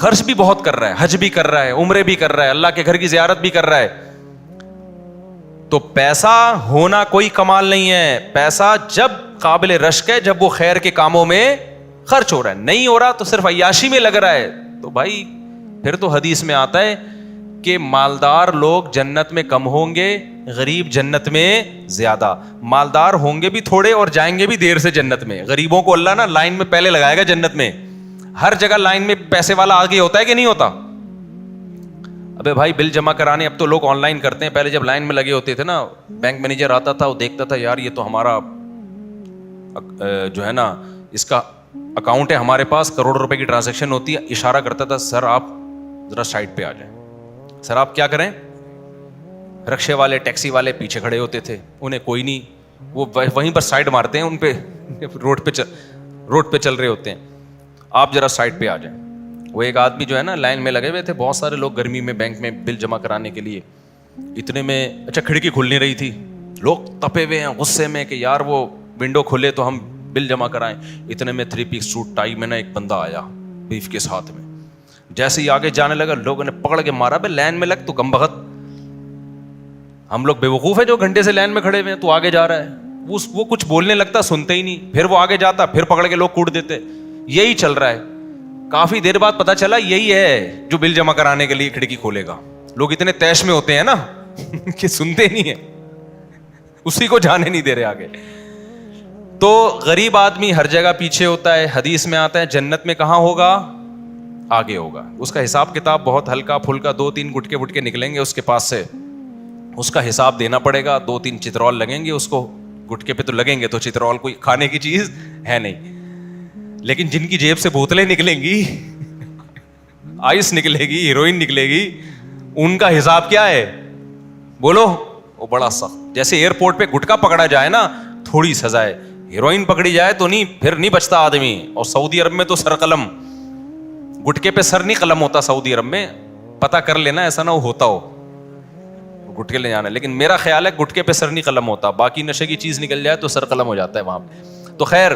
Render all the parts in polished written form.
خرچ بھی بہت کر رہا ہے, حج بھی کر رہا ہے, عمرے بھی کر رہا ہے, اللہ کے گھر کی زیارت بھی کر رہا ہے. تو پیسہ ہونا کوئی کمال نہیں ہے, پیسہ جب قابل رشک ہے جب وہ خیر کے کاموں میں خرچ ہو رہا ہے. نہیں ہو رہا تو صرف عیاشی میں لگ رہا ہے, تو بھائی پھر تو حدیث میں آتا ہے کہ مالدار لوگ جنت میں کم ہوں گے, غریب جنت میں زیادہ. مالدار ہوں گے بھی تھوڑے اور جائیں گے بھی دیر سے جنت میں. غریبوں کو اللہ نا لائن میں پہلے لگائے گا جنت میں. ہر جگہ لائن میں پیسے والا آگے ہوتا ہے کہ نہیں ہوتا؟ ابے بھائی بل جمع کرانے اب تو لوگ آن لائن کرتے ہیں, پہلے جب لائن میں لگے ہوتے تھے نا, بینک مینیجر آتا تھا, وہ دیکھتا تھا یار یہ تو ہمارا جو ہے نا اس کا اکاؤنٹ ہے ہمارے پاس, کروڑ روپے کی ٹرانزیکشن ہوتی ہے, اشارہ کرتا تھا سر آپ ذرا سائڈ پہ آ جائیں. سر آپ کیا کریں؟ رکشے والے ٹیکسی والے پیچھے کھڑے ہوتے تھے, انہیں کوئی نہیں, وہ وہیں پر سائڈ مارتے ہیں, ان پہ روڈ پہ چل رہے ہوتے ہیں, آپ ذرا سائڈ پہ آ جائیں. وہ ایک آدمی جو ہے نا لائن میں لگے ہوئے تھے, بہت سارے لوگ گرمی میں بینک میں بل جمع کرانے کے لیے. اتنے میں اچھا کھڑکی کھل نہیں رہی تھی, لوگ تپے ہوئے ہیں غصے میں کہ یار وہ ونڈو کھلے تو ہم بل جمع کرائیں. اتنے میں 3 پیس سوٹ ٹائی میں نا ایک بندہ آیا بیف کے ساتھ میں. جیسے ہی آگے جانے لگا لوگوں نے پکڑ کے مارا, بے لائن میں لگ تو کم بخت, ہم لوگ بیوقوف ہے جو گھنٹے سے لائن میں کھڑے ہوئے ہیں, تو آگے جا رہا ہے. وہ کچھ بولنے لگتا, سنتے ہی نہیں, پھر وہ آگے جاتا, پھر پکڑ کے لوگ کوٹ دیتے. یہی چل رہا ہے. کافی دیر بعد پتا چلا یہی ہے جو بل جمع کرانے کے لیے کھڑکی کھولے گا. لوگ اتنے تیش میں ہوتے ہیں نا کہ سنتے نہیں ہیں, اسی کو جانے نہیں دے رہے آگے. تو غریب آدمی ہر جگہ پیچھے ہوتا ہے. حدیث میں آتا ہے جنت میں کہاں ہوگا؟ آگے ہوگا. اس کا حساب کتاب بہت ہلکا پھلکا, 2-3 گٹکے وٹکے نکلیں گے اس کے پاس سے, اس کا حساب دینا پڑے گا. 2-3 چترول لگیں گے اس کو, گٹکے پہ تو لگیں گے, تو چترول کوئی کھانے کی چیز ہے نہیں. لیکن جن کی جیب سے بوتلیں نکلیں گی, آئس نکلے گی, ہیروئن نکلے گی, ان کا حساب کیا ہے بولو؟ وہ بڑا سخت. جیسے ایئرپورٹ پہ گٹکا پکڑا جائے نا تھوڑی سزا ہے, ہیروئن پکڑی جائے تو نہیں, پھر نہیں بچتا آدمی. اور سعودی عرب میں تو سر قلم, گٹکے پہ سر نہیں قلم ہوتا سعودی عرب میں, پتا کر لینا ایسا نہ ہوتا ہو گٹکے لے جانا. لیکن میرا خیال ہے گٹکے پہ سر نہیں قلم ہوتا, باقی نشے کی چیز نکل جائے تو سر قلم ہو جاتا ہے وہاں پہ. تو خیر,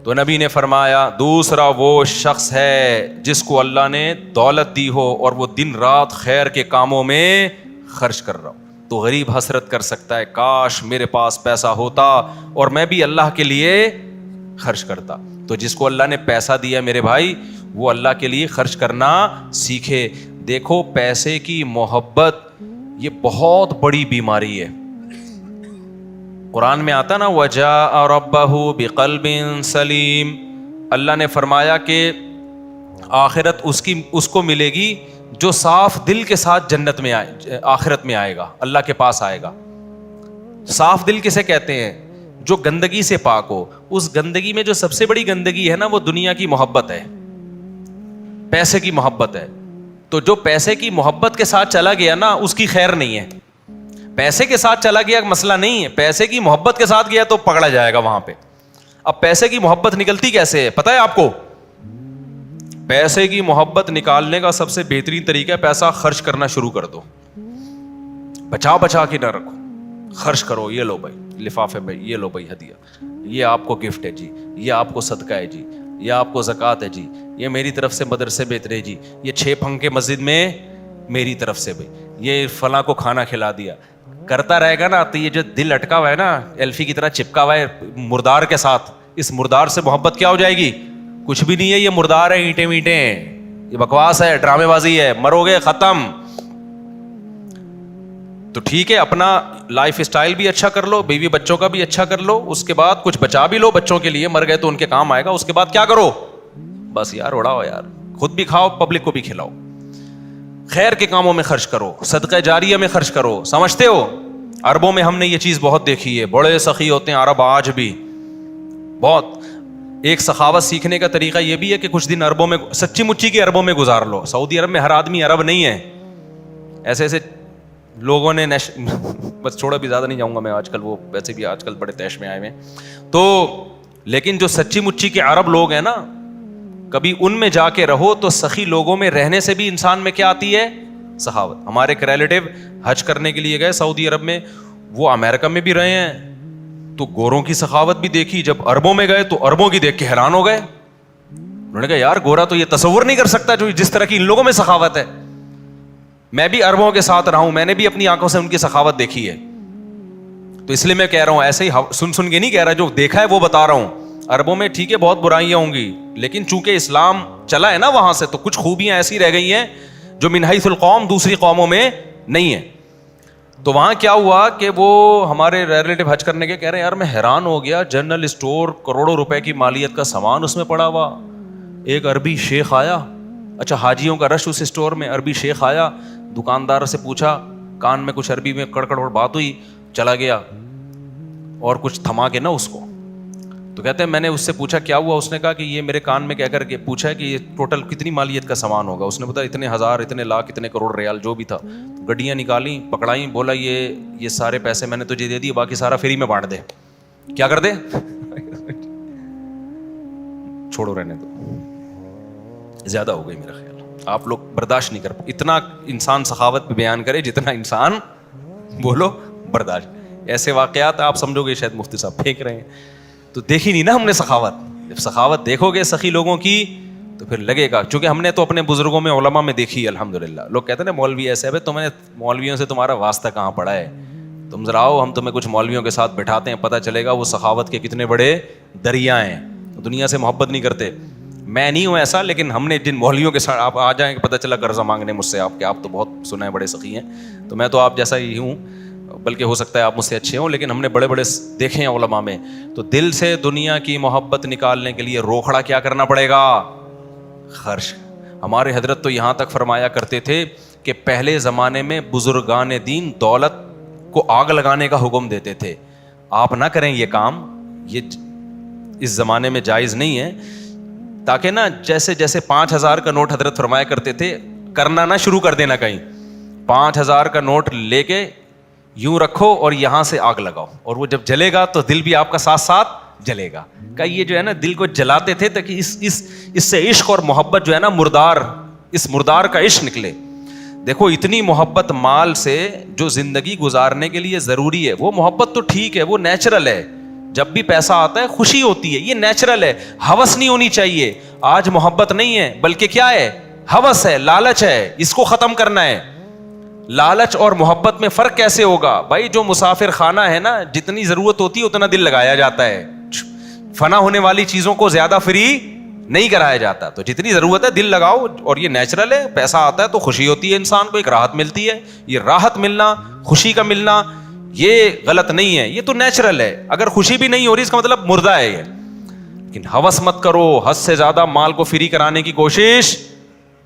تو نبی نے فرمایا دوسرا وہ شخص ہے جس کو اللہ نے دولت دی ہو اور وہ دن رات خیر کے کاموں میں خرچ کر رہا ہو. تو غریب حسرت کر سکتا ہے کاش میرے پاس پیسہ ہوتا اور میں بھی اللہ کے لیے خرچ کرتا. تو جس کو اللہ نے پیسہ دیا میرے بھائی, وہ اللہ کے لیے خرچ کرنا سیکھے. دیکھو پیسے کی محبت یہ بہت بڑی بیماری ہے. قرآن میں آتا نا وَجَاءَ رَبَّهُ بِقَلْبٍ سَلِيمٍ, اللہ نے فرمایا کہ آخرت اس کو ملے گی جو صاف دل کے ساتھ جنت میں آخرت میں آئے گا, اللہ کے پاس آئے گا. صاف دل کسے کہتے ہیں؟ جو گندگی سے پاک ہو. اس گندگی میں جو سب سے بڑی گندگی ہے نا وہ دنیا کی محبت ہے, پیسے کی محبت ہے. تو جو پیسے کی محبت کے ساتھ چلا گیا نا اس کی خیر نہیں ہے. پیسے کے ساتھ چلا گیا مسئلہ نہیں ہے, پیسے کی محبت کے ساتھ گیا تو پکڑا جائے گا وہاں پہ. اب پیسے کی محبت نکلتی کیسے ہے پتہ ہے آپ کو؟ پیسے کی محبت نکالنے کا سب سے بہترین طریقہ ہے پیسہ خرچ کرنا شروع کر دو. بچا کے نہ رکھو, خرچ کرو. یہ لو بھائی لفافے بھائی, یہ لو بھائی ہدیہ, یہ آپ کو گفٹ ہے جی, یہ آپ کو صدقہ ہے جی, یہ آپ کو زکوٰۃ ہے جی, یہ میری طرف سے مدرسے بہترے جی, یہ 6 پنکھے مسجد میں میری طرف سے بھائی, یہ فلاں کو کھانا کھلا دیا. کرتا رہے گا نا تو یہ جو دل اٹکا ہوا ہے نا ایلفی کی طرح چپکا ہوا ہے مردار کے ساتھ, اس مردار سے محبت کیا ہو جائے گی؟ کچھ بھی نہیں ہے, یہ مردار ہے, اینٹیں وینٹیں ہیں, یہ بکواس ہے, ڈرامے بازی ہے, مرو گے ختم. تو ٹھیک ہے اپنا لائف اسٹائل بھی اچھا کر لو, بیوی بچوں کا بھی اچھا کر لو, اس کے بعد کچھ بچا بھی لو بچوں کے لیے, مر گئے تو ان کے کام آئے گا. اس کے بعد کیا کرو؟ بس یار اڑاؤ یار, خود بھی کھاؤ پبلک کو بھی کھلاؤ, خیر کے کاموں میں خرچ کرو, صدقہ جاریہ میں خرچ کرو. سمجھتے ہو عربوں میں ہم نے یہ چیز بہت دیکھی ہے, بڑے سخی ہوتے ہیں عرب آج بھی بہت. ایک سخاوت سیکھنے کا طریقہ یہ بھی ہے کہ کچھ دن عربوں میں سچی مچی کے عربوں میں گزار لو. سعودی عرب میں ہر آدمی عرب نہیں ہے, ایسے ایسے لوگوں نے بس چھوڑا بھی زیادہ نہیں جاؤں گا میں, آج کل وہ ویسے بھی آج کل بڑے تیش میں آئے ہوئے ہیں. تو لیکن جو سچی مچی کے عرب لوگ ہیں نا, کبھی ان میں جا کے رہو تو سخی لوگوں میں رہنے سے بھی انسان میں کیا آتی ہے؟ سخاوت. ہمارے ایک ریلیٹیو حج کرنے کے لیے گئے سعودی عرب میں, وہ امریکہ میں بھی رہے ہیں تو گوروں کی سخاوت بھی دیکھی, جب عربوں میں گئے تو عربوں کی دیکھ کے حیران ہو گئے. انہوں نے کہا یار گورا تو یہ تصور نہیں کر سکتا جو جس طرح کی ان لوگوں میں سخاوت ہے. میں بھی عربوں کے ساتھ رہا ہوں, میں نے بھی اپنی آنکھوں سے ان کی سخاوت دیکھی ہے, تو اس لیے میں کہہ رہا ہوں, ایسے ہی سن کے نہیں کہہ رہا, جو دیکھا ہے وہ بتا رہا ہوں. عربوں میں ٹھیک ہے بہت برائیاں ہوں گی, لیکن چونکہ اسلام چلا ہے نا وہاں سے, تو کچھ خوبیاں ایسی رہ گئی ہیں جو من حیث القوم دوسری قوموں میں نہیں ہے. تو وہاں کیا ہوا کہ وہ ہمارے ریلیٹو حج کرنے کے کہہ رہے ہیں یار میں حیران ہو گیا, جنرل اسٹور کروڑوں روپے کی مالیت کا سامان اس میں پڑا ہوا. ایک عربی شیخ آیا, اچھا حاجیوں کا رش اس اسٹور میں, عربی شیخ آیا, دکاندار سے پوچھا, کان میں کچھ عربی میں کڑکڑ بات ہوئی, چلا گیا اور کچھ تھما کے نا اس کو. تو کہتے ہیں میں نے اس سے پوچھا کیا ہوا, اس نے کہا کہ یہ میرے کان میں کہہ کر کے پوچھا ہے کہ یہ ٹوٹل کتنی مالیت کا سامان ہوگا. اس نے بتایا اتنے ہزار, اتنے لاکھ, اتنے کروڑ ریال جو بھی تھا. گڈیاں نکالیں, پکڑائیں, بولا یہ سارے پیسے میں نے تجھے دے دیے, باقی سارا فری میں بانٹ دے. کیا کر دے, چھوڑو رہنے دو, زیادہ ہو گئی میرا خیال, آپ لوگ برداشت نہیں کر پائے. اتنا انسان سخاوت پہ بیان کرے جتنا انسان بولو برداشت. ایسے واقعات آپ سمجھو گے شاید مفتی صاحب پھینک رہے ہیں, تو دیکھی نہیں نا ہم نے سخاوت. جب سخاوت دیکھو گے سخی لوگوں کی تو پھر لگے گا, چونکہ ہم نے تو اپنے بزرگوں میں علماء میں دیکھی ہے الحمدللہ. لوگ کہتے ہیں نا مولوی ایسے ہے, تمہیں مولویوں سے تمہارا واسطہ کہاں پڑا ہے, تم ذرا آؤ ہم تمہیں کچھ مولویوں کے ساتھ بٹھاتے ہیں, پتہ چلے گا وہ سخاوت کے کتنے بڑے دریا ہیں. دنیا سے محبت نہیں کرتے, میں نہیں ہوں ایسا, لیکن ہم نے جن مولویوں کے ساتھ آپ آ جائیں کہ پتہ چلا قرضہ مانگنے مجھ سے, آپ تو بہت سنا ہے بڑے سخی ہیں, تو میں تو آپ جیسا ہی ہوں, بلکہ ہو سکتا ہے آپ مجھ سے اچھے ہوں, لیکن ہم نے بڑے بڑے دیکھے ہیں علماء میں. تو دل سے دنیا کی محبت نکالنے کے لیے روکھڑا کیا کرنا پڑے گا, خرچ. ہمارے حضرت تو یہاں تک فرمایا کرتے تھے کہ پہلے زمانے میں بزرگان دین دولت کو آگ لگانے کا حکم دیتے تھے, آپ نہ کریں یہ کام, یہ اس زمانے میں جائز نہیں ہے. تاکہ نا جیسے 5,000 کا نوٹ حضرت فرمایا کرتے تھے, کرنا نہ شروع کر دینا کہیں. 5,000 کا نوٹ لے کے یوں رکھو اور یہاں سے آگ لگاؤ, اور وہ جب جلے گا تو دل بھی آپ کا ساتھ ساتھ جلے گا. کہ یہ جو ہے نا دل کو جلاتے تھے تاکہ اس سے عشق اور محبت جو ہے نا اس مردار کا عشق نکلے. دیکھو اتنی محبت مال سے جو زندگی گزارنے کے لیے ضروری ہے, وہ محبت تو ٹھیک ہے, وہ نیچرل ہے. جب بھی پیسہ آتا ہے خوشی ہوتی ہے, یہ نیچرل ہے, ہوس نہیں ہونی چاہیے. آج محبت نہیں ہے بلکہ کیا ہے, ہوس ہے, لالچ ہے, اس کو ختم کرنا ہے. لالچ اور محبت میں فرق کیسے ہوگا بھائی؟ جو مسافر خانہ ہے نا, جتنی ضرورت ہوتی ہے اتنا دل لگایا جاتا ہے, فنا ہونے والی چیزوں کو زیادہ فری نہیں کرایا جاتا. تو جتنی ضرورت ہے دل لگاؤ, اور یہ نیچرل ہے. پیسہ آتا ہے تو خوشی ہوتی ہے انسان کو, ایک راحت ملتی ہے. یہ راحت ملنا, خوشی کا ملنا, یہ غلط نہیں ہے, یہ تو نیچرل ہے. اگر خوشی بھی نہیں ہو رہی اس کا مطلب مردہ ہے یہ. لیکن ہوس مت کرو, حد سے زیادہ مال کو فری کرانے کی کوشش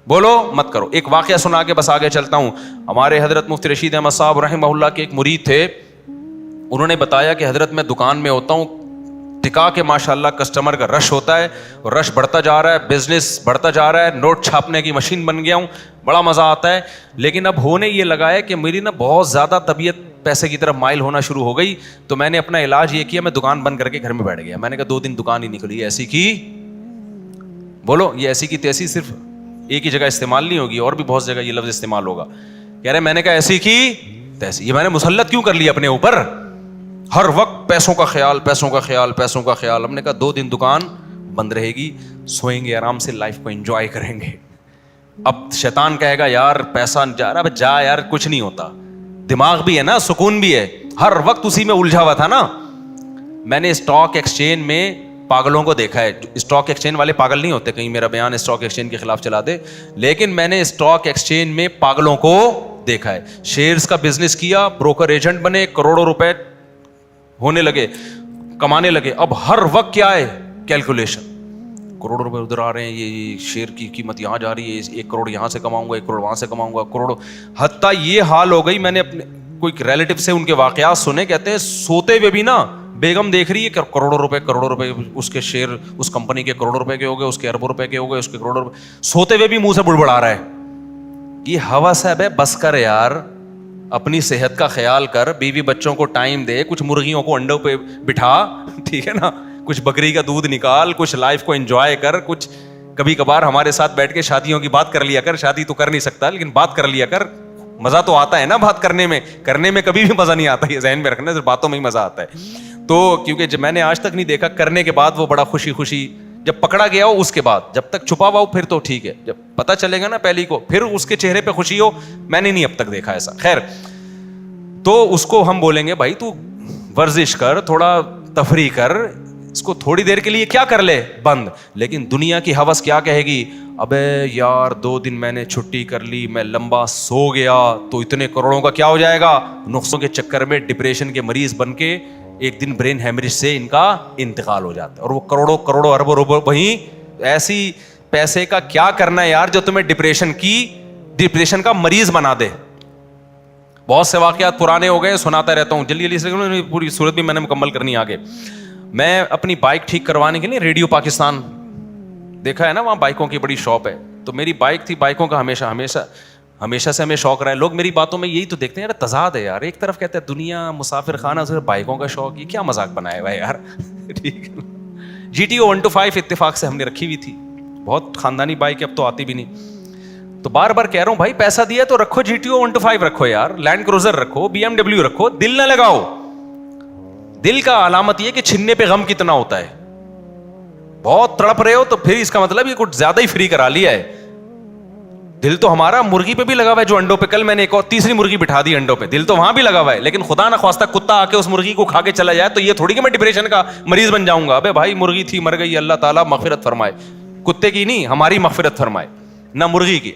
بولو مت کرو. ایک واقعہ سنا کے بس آگے چلتا ہوں. ہمارے حضرت مفتی رشید احمد صاحب رحمہ اللہ کے ایک مرید تھے, انہوں نے بتایا کہ حضرت میں دکان میں ہوتا ہوں, ٹکا کے ماشاءاللہ کسٹمر کا رش ہوتا ہے, اور رش بڑھتا جا رہا ہے, بزنس بڑھتا جا رہا ہے, نوٹ چھاپنے کی مشین بن گیا ہوں, بڑا مزہ آتا ہے. لیکن اب ہونے یہ لگا ہے کہ میری نا بہت زیادہ طبیعت پیسے کی طرف مائل ہونا شروع ہو گئی. تو میں نے اپنا علاج یہ کیا, میں دکان بند کر کے گھر میں بیٹھ گیا. میں نے کہا 2 دن دکان ہی نکلی, ایسی کی بولو, یہ ایسی کی تیسی صرف ایک ہی جگہ استعمال نہیں ہوگی, اور بھی بہت جگہ یہ لفظ استعمال ہوگا. کہہ رہے میں نے کہا ایسی کی تیسی, یہ میں نے مسلط کیوں کر لیا اپنے اوپر, ہر وقت پیسوں کا خیال, پیسوں کا خیال, پیسوں کا خیال. ہم نے کہا 2 دن دکان بند رہے گی, سوئیں گے آرام سے, لائف کو انجوائے کریں گے. اب شیطان کہے گا یار پیسہ جا رہا, اب جا یار, کچھ نہیں ہوتا, دماغ بھی ہے نا, سکون بھی ہے, ہر وقت اسی میں الجھا ہوا تھا نا. میں نے اسٹاک ایکسچینج میں پاگلوں کو دیکھا ہے. اسٹاک ایکسچینج والے پاگل نہیں ہوتے, کہیں میرا بیان اسٹاک ایکسچینج کے خلاف چلا دے, لیکن میں نے اسٹاک ایکسچینج میں پاگلوں کو دیکھا ہے. شیئرز کا بزنس کیا, بروکر ایجنٹ بنے, کروڑوں روپے ہونے لگے, کمانے لگے. اب ہر وقت کیا ہے, کیلکولیشن, کروڑوں روپے ادھر آ رہے ہیں, یہ شیئر کی قیمت یہاں جا رہی ہے, 1 کروڑ یہاں سے کماؤں گا, 1 کروڑ وہاں سے کماؤں گا, کروڑ. حتیٰ یہ حال ہو گئی, میں نے اپنے کوئی ریلیٹو سے ان کے واقعات سنے, کہتے ہیں سوتے ہوئے بھی نا بیگم دیکھ رہی ہے کہ کروڑوں روپے اس کے شیئر, اس کمپنی کے کروڑوں روپے کے ہو گئے, اس کے اربوں روپے کے ہو گئے, اس کے کروڑوں روپے, سوتے ہوئے بھی منہ سے بڑبڑا رہا ہے. یہ ہوس ہے بے, بس کر یار, اپنی صحت کا خیال کر, بیوی بچوں کو ٹائم دے, کچھ مرغیوں کو انڈوں پہ بٹھا, ٹھیک ہے نا, کچھ بکری کا دودھ نکال, کچھ لائف کو انجوائے کر, کچھ کبھی کبھار ہمارے ساتھ بیٹھ کے شادیوں کی بات کر لیا کر. شادی تو کر نہیں سکتا لیکن بات کر لیا کر, مزہ تو آتا ہے نا بات کرنے میں کبھی بھی مزہ نہیں آتا, یہ ذہن میں رکھنا, صرف باتوں میں ہی مزہ آتا ہے. تو کیونکہ جب میں نے آج تک نہیں دیکھا کرنے کے بعد وہ بڑا خوشی جب پکڑا گیا ہو اس کے بعد, جب تک چھپا ہوا ہو پھر تو ٹھیک ہے, جب پتہ چلے گا نا پہلی کو پھر اس کے چہرے پہ خوشی ہو, میں نے نہیں اب تک دیکھا ایسا. خیر, تو اس کو ہم بولیں گے بھائی تو ورزش کر, تھوڑا تفریح کر, اس کو تھوڑی دیر کے لیے کیا کر لے بند. لیکن دنیا کی ہوس کیا کہے گی, ابے یار 2 دن میں نے چھٹی کر لی, میں لمبا سو گیا تو اتنے کروڑوں کا کیا ہو جائے گا. نقصوں کے چکر میں ڈپریشن کے مریض بن کے ایک دن برین ہیمریج سے ان کا انتقال ہو جاتا ہے, اور وہ کروڑوں اربوں روپے. وہیں ایسی پیسے کا کیا کرنا ہے یار جو تمہیں ڈپریشن کا مریض بنا دے. بہت سے واقعات پرانے ہو گئے, سناتا رہتا ہوں, جلدی سے پوری صورت بھی میں نے مکمل کرنی آگے. میں اپنی بائک ٹھیک کروانے کے لیے ریڈیو پاکستان دیکھا ہے نا, وہاں بائکوں کی بڑی شاپ ہے, تو میری بائک تھی. بائکوں کا ہمیشہ سے ہمیں شوق رہا ہے. لوگ میری باتوں میں یہی تو دیکھتے ہیں یار تضاد ہے یار, ایک طرف کہتے ہیں دنیا مسافر خانہ, صرف بائکوں کا شوق, یہ کیا مذاق بنایا ہوا ہے یار. ٹھیک ہے, GTO 125 اتفاق سے ہم نے رکھی ہوئی تھی, بہت خاندانی بائک ہے, اب تو آتی بھی نہیں. تو بار بار کہہ رہا ہوں بھائی پیسہ دیا تو رکھو, GTO 125 رکھو یار, لینڈ کروزر رکھو, BMW رکھو, دل نہ لگاؤ. دل کا علامت یہ کہ چھننے پہ غم کتنا ہوتا ہے. بہت تڑپ رہے ہو تو پھر اس کا مطلب یہ کچھ زیادہ ہی فری کرا لیا ہے. دل تو ہمارا مرغی پہ بھی لگا ہوا ہے, جو انڈوں پہ, کل میں نے ایک اور تیسری مرغی بٹھا دی انڈوں پہ, دل تو وہاں بھی لگا ہوا ہے. لیکن خدا نہ خواستہ کتا آ کے اس مرغی کو کھا کے چلا جائے تو یہ تھوڑی کہ میں ڈپریشن کا مریض بن جاؤں گا. ابے بھائی مرغی تھی مر گئی, اللہ تعالیٰ مغفرت فرمائے, کتے کی نہیں ہماری مغفرت فرمائے, نہ مرغی کی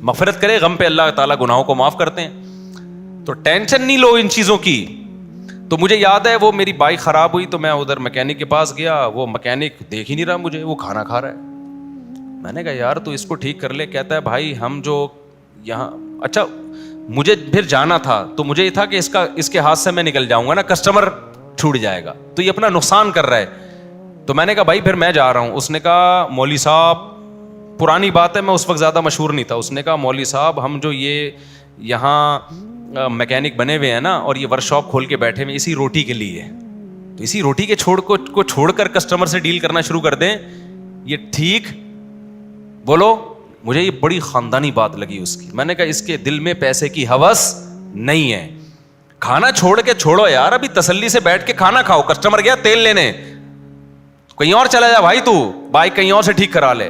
مغفرت کرے. غم پہ اللہ تعالیٰ گناہوں کو معاف کرتے ہیں, تو ٹینشن نہیں لو ان چیزوں کی. تو مجھے یاد ہے وہ میری بائک خراب ہوئی تو میں ادھر میکینک کے پاس گیا, وہ میکینک دیکھ ہی نہیں رہا مجھے, وہ کھانا کھا رہا ہے. میں نے کہا یار تو اس کو ٹھیک کر لے. کہتا ہے بھائی ہم جو یہاں, اچھا مجھے پھر جانا تھا تو مجھے یہ تھا کہ اس کے ہاتھ سے میں نکل جاؤں گا نا, کسٹمر چھوٹ جائے گا, تو یہ اپنا نقصان کر رہا ہے. تو میں نے کہا بھائی پھر میں جا رہا ہوں. اس نے کہا مولوی صاحب, پرانی بات ہے میں اس وقت زیادہ مشہور نہیں تھا, اس نے کہا مولوی صاحب ہم جو یہ یہاں میکینک بنے ہوئے ہیں نا اور یہ ورک شاپ کھول کے بیٹھے ہوئے اسی روٹی کے لیے, تو اسی روٹی کے کو چھوڑ کر کسٹمر سے ڈیل کرنا شروع کر دیں, یہ ٹھیک بولو. مجھے یہ بڑی خاندانی بات لگی اس کی. میں نے کہا اس کے دل میں پیسے کی ہوس نہیں ہے. کھانا چھوڑ کے چھوڑو یار, ابھی تسلی سے بیٹھ کے کھانا کھاؤ. کسٹمر گیا تیل لینے, کہیں اور چلا جا بھائی, تو بائک کہیں اور سے ٹھیک کرا لے.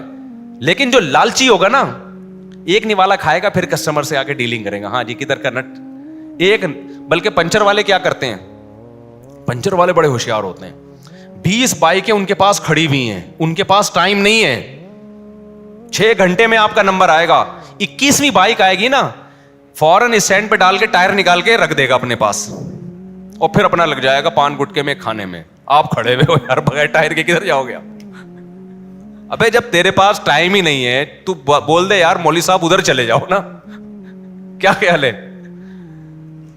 لیکن جو لالچی ہوگا نا, ایک نوالا کھائے گا پھر کسٹمر سے آ کے ڈیلنگ کرے گا, ہاں جی کدھر کا نٹ ایک. بلکہ پنچر والے کیا کرتے ہیں, پنچر والے بڑے ہوشیار ہوتے ہیں. 20 بائکیں ان کے پاس کھڑی ہوئی ہیں, ان کے پاس ٹائم نہیں ہے, 6 گھنٹے میں آپ کا نمبر آئے گا. 21ویں بائک آئے گی نا, فوراً اسٹینڈ پہ ڈال کے ٹائر نکال کے رکھ دے گا اپنے پاس, اور پھر اپنا لگ جائے گا پان گٹکے میں کھانے میں. آپ کھڑے ہوئے ہو یار بغیر ٹائر کے کدھر جاؤ گے آپ. ابے جب تیرے پاس ٹائم ہی نہیں ہے تو بول دے یار مولوی صاحب ادھر چلے جاؤ نا, کیا خیال ہے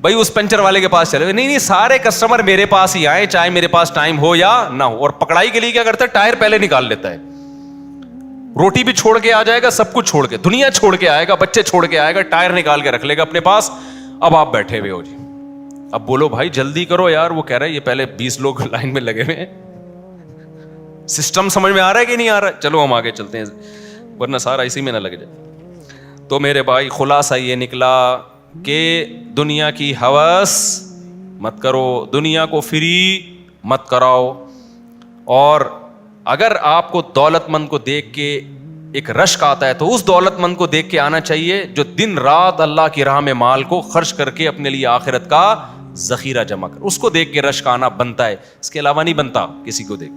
بھائی اس پنچر والے کے پاس چلے. نہیں سارے کسٹمر میرے پاس ہی آئے, چاہے میرے پاس ٹائم ہو یا نہ ہو. اور پکڑائی کے لیے کیا کرتا ہے, ٹائر پہلے نکال لیتا ہے, روٹی بھی چھوڑ کے آ جائے گا, سب کچھ چھوڑ کے, دنیا چھوڑ کے آئے گا, بچے چھوڑ کے آئے گا, ٹائر نکال کے رکھ لے گا اپنے پاس. اب آپ بیٹھے ہوئے ہو جی, اب بولو بھائی جلدی کرو یار. وہ کہہ رہا ہے یہ پہلے 20 لوگ لائن میں لگے ہوئے ہیں. سسٹم سمجھ میں آ رہا ہے کہ نہیں آ رہا ہے؟ چلو ہم آگے چلتے ہیں ورنہ سارا اسی میں نہ لگ جائے. تو میرے بھائی خلاصہ یہ نکلا کہ دنیا کی ہوس مت کرو, دنیا کو فری مت کراؤ. اور اگر آپ کو دولت مند کو دیکھ کے ایک رشک آتا ہے تو اس دولت مند کو دیکھ کے آنا چاہیے جو دن رات اللہ کی راہ میں مال کو خرچ کر کے اپنے لیے آخرت کا ذخیرہ جمع کر, اس کو دیکھ کے رشک آنا بنتا ہے, اس کے علاوہ نہیں بنتا کسی کو دیکھ.